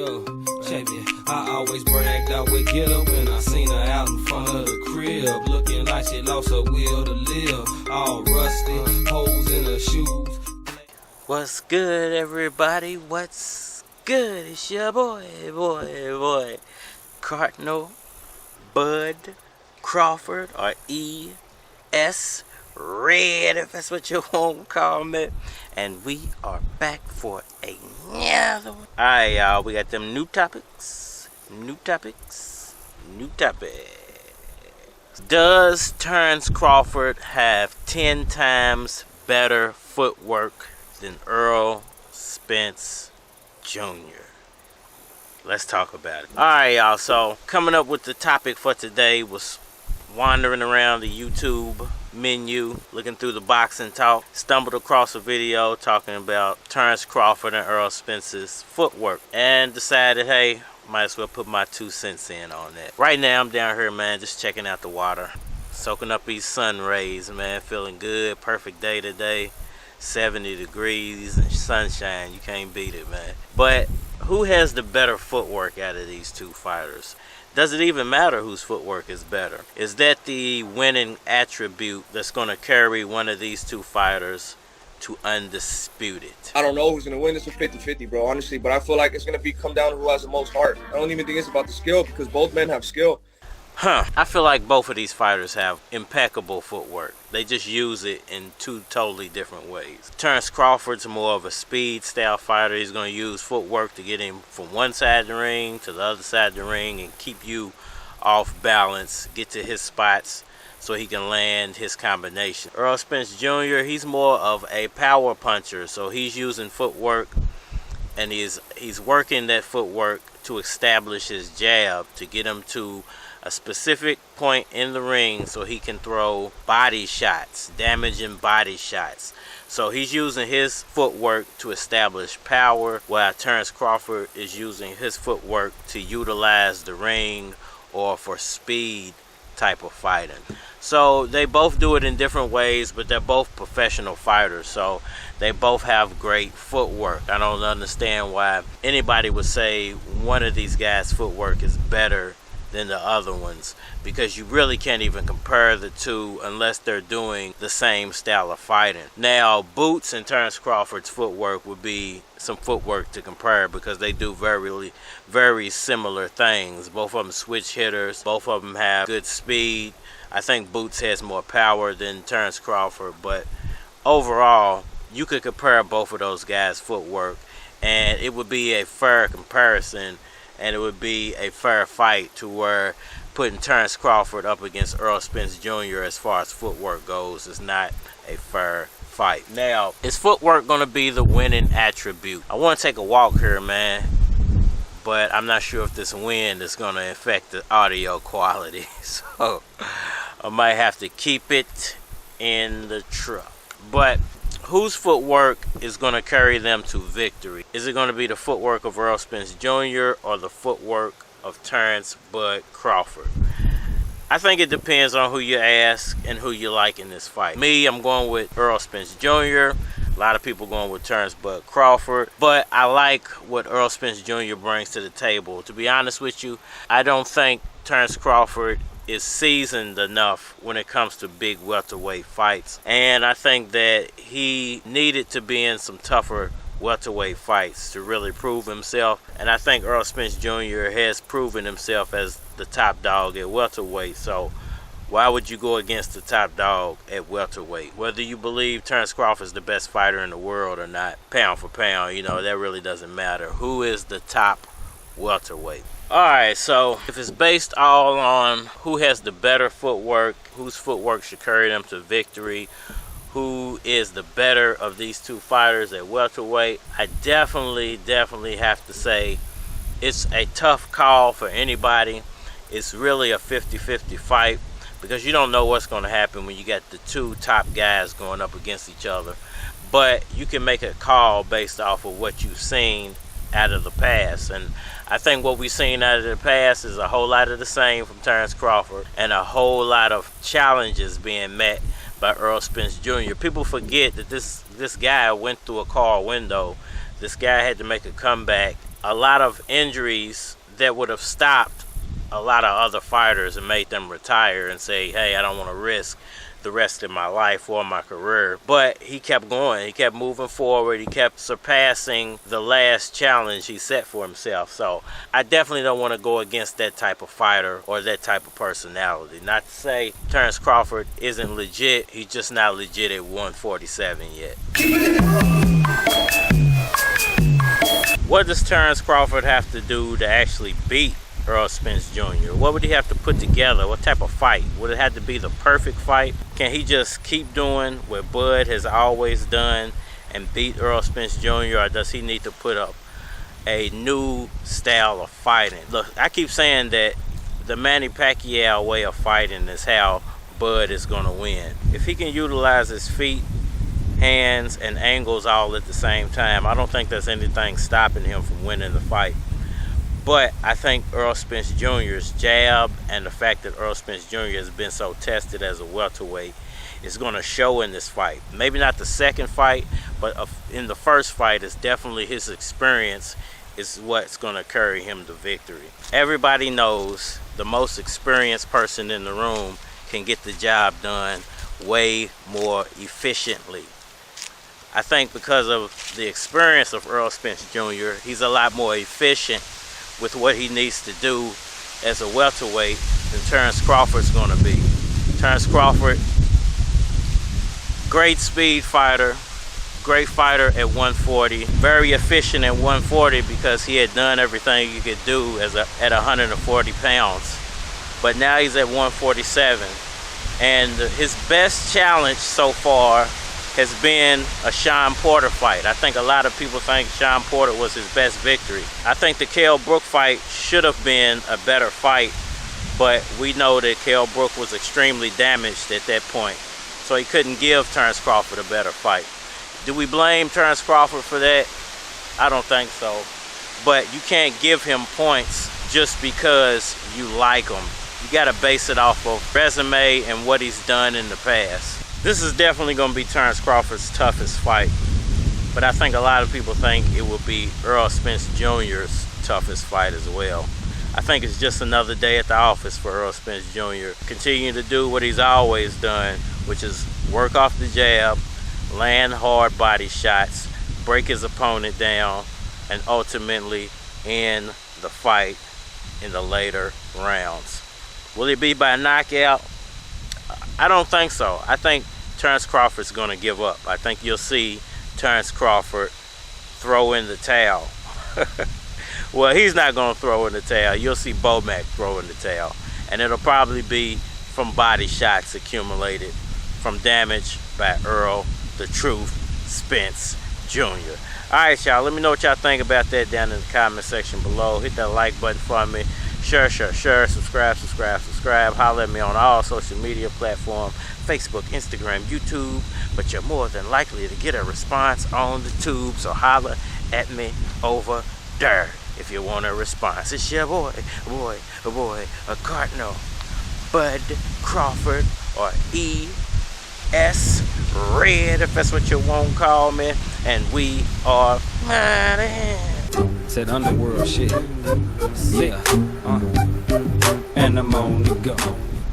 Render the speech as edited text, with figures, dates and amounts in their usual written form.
Yo, check it. I always bragged I would get her when I seen her out in front of the crib, looking like she lost her will to live. All rusty, holes in her shoes. What's good, everybody? What's good? It's your boy, Cardinal, Bud, Crawford, or E.S. Red, if that's what you want to call me. And we are back for another one. Alright, y'all, we got them new topics. Does Terence Crawford have 10 times better footwork than Errol Spence Jr.? Let's talk about it. Alright, y'all, so coming up with the topic for today was wandering around the YouTube menu, looking through the boxing talk, stumbled across a video talking about Terence Crawford and Errol Spence's footwork, and decided, hey, might as well put my 2 cents in on that. Right now, I'm down here, man, just checking out the water, soaking up these sun rays, man, feeling good. Perfect day today, 70 degrees and sunshine. You can't beat it, man. But who has the better footwork out of these two fighters? Does it even matter whose footwork is better? Is that the winning attribute that's going to carry one of these two fighters to Undisputed? I don't know who's going to win. It's a 50-50, bro, honestly. But I feel like it's going to come down to who has the most heart. I don't even think it's about the skill, because both men have skill. I feel like both of these fighters have impeccable footwork. They just use it in 2 totally different ways. Terence Crawford's more of a speed style fighter. He's going to use footwork to get him from one side of the ring to the other side of the ring and keep you off balance, get to his spots so he can land his combination. Errol Spence Jr., he's more of a power puncher, so he's using footwork and he's working that footwork to establish his jab, to get him to a specific point in the ring so he can throw body shots, damaging body shots. So he's using his footwork to establish power, while Terence Crawford is using his footwork to utilize the ring or for speed type of fighting. So they both do it in different ways, but they're both professional fighters, so they both have great footwork. I don't understand why anybody would say one of these guys' footwork is better than the other ones, because you really can't even compare the two unless they're doing the same style of fighting. Now, Boots and Terence Crawford's footwork would be some footwork to compare, because they do very similar things. Both of them switch hitters, both of them have good speed. I think Boots has more power than Terence Crawford, but overall, you could compare both of those guys' footwork, and it would be a fair comparison, and it would be a fair fight, to where putting Terence Crawford up against Errol Spence Jr. as far as footwork goes is not a fair fight. Now, is footwork going to be the winning attribute? I want to take a walk here, man, but I'm not sure if this wind is going to affect the audio quality, so I might have to keep it in the truck. But whose footwork is going to carry them to victory? Is it going to be the footwork of Errol Spence Jr. or the footwork of Terence Bud Crawford? I think it depends on who you ask and who you like in this fight. Me, I'm going with Errol Spence Jr. A lot of people going with Terence Bud Crawford. But I like what Errol Spence Jr. brings to the table. To be honest with you, I don't think Terence Crawford is seasoned enough when it comes to big welterweight fights, and I think that he needed to be in some tougher welterweight fights to really prove himself, and I think Errol Spence Jr. has proven himself as the top dog at welterweight. So why would you go against the top dog at welterweight? Whether you believe Terence Crawford is the best fighter in the world or not, pound for pound, you know, that really doesn't matter. Who is the top welterweight? Alright, so if it's based all on who has the better footwork, whose footwork should carry them to victory, who is the better of these two fighters at welterweight, I definitely have to say it's a tough call for anybody. It's really a 50-50 fight, because you don't know what's going to happen when you got the 2 top guys going up against each other. But you can make a call based off of what you've seen out of the past, and I think what we've seen out of the past is a whole lot of the same from Terence Crawford, and a whole lot of challenges being met by Errol Spence Jr. People forget that this guy went through a car window. This guy had to make a comeback a lot of injuries that would have stopped a lot of other fighters and made them retire and say, hey, I don't want to risk the rest of my life or my career. But he kept going. He kept moving forward. He kept surpassing the last challenge he set for himself. So I definitely don't want to go against that type of fighter or that type of personality. Not to say Terence Crawford isn't legit. He's just not legit at 147 yet. What does Terence Crawford have to do to actually beat Errol Spence Jr.? What would he have to put together? What type of fight? Would it have to be the perfect fight? Can he just keep doing what Bud has always done and beat Errol Spence Jr., or does he need to put up a new style of fighting? Look, I keep saying that the Manny Pacquiao way of fighting is how Bud is going to win. If he can utilize his feet, hands, and angles all at the same time, I don't think there's anything stopping him from winning the fight. But I think Errol Spence Jr.'s jab and the fact that Errol Spence Jr. has been so tested as a welterweight is going to show in this fight. Maybe not the second fight, but in the first fight, it's definitely his experience is what's going to carry him to victory. Everybody knows the most experienced person in the room can get the job done way more efficiently. I think because of the experience of Errol Spence Jr., he's a lot more efficient with what he needs to do as a welterweight than Terence Crawford's going to be. Terence Crawford, great speed fighter, great fighter at 140, very efficient at 140 because he had done everything he could do at 140 pounds. But now he's at 147, and his best challenge so far has been a Shawn Porter fight. I think a lot of people think Shawn Porter was his best victory. I think the Kell Brook fight should have been a better fight, but we know that Kell Brook was extremely damaged at that point, so he couldn't give Terence Crawford a better fight. Do we blame Terence Crawford for that? I don't think so. But you can't give him points just because you like him. You gotta base it off of resume and what he's done in the past. This is definitely going to be Terence Crawford's toughest fight, but I think a lot of people think it will be Errol Spence Jr.'s toughest fight as well. I think it's just another day at the office for Errol Spence Jr. Continue to do what he's always done, which is work off the jab, land hard body shots, break his opponent down, and ultimately end the fight in the later rounds. Will it be by knockout? I don't think so. I think Terence Crawford's going to give up. I think you'll see Terence Crawford throw in the towel. Well, he's not going to throw in the towel. You'll see Bomac throw in the towel. And it'll probably be from body shots accumulated from damage by Errol the Truth Spence Jr. All right, y'all. Let me know what y'all think about that down in the comment section below. Hit that like button for me. Share, subscribe. Holler at me on all social media platforms, Facebook, Instagram, YouTube. But you're more than likely to get a response on the tube, so holler at me over there if you want a response. It's your boy, a Cardinal, Bud Crawford, or E.S. Red, if that's what you want to call me. And we are Manny. Said underworld shit. Yeah. And I'm on the go.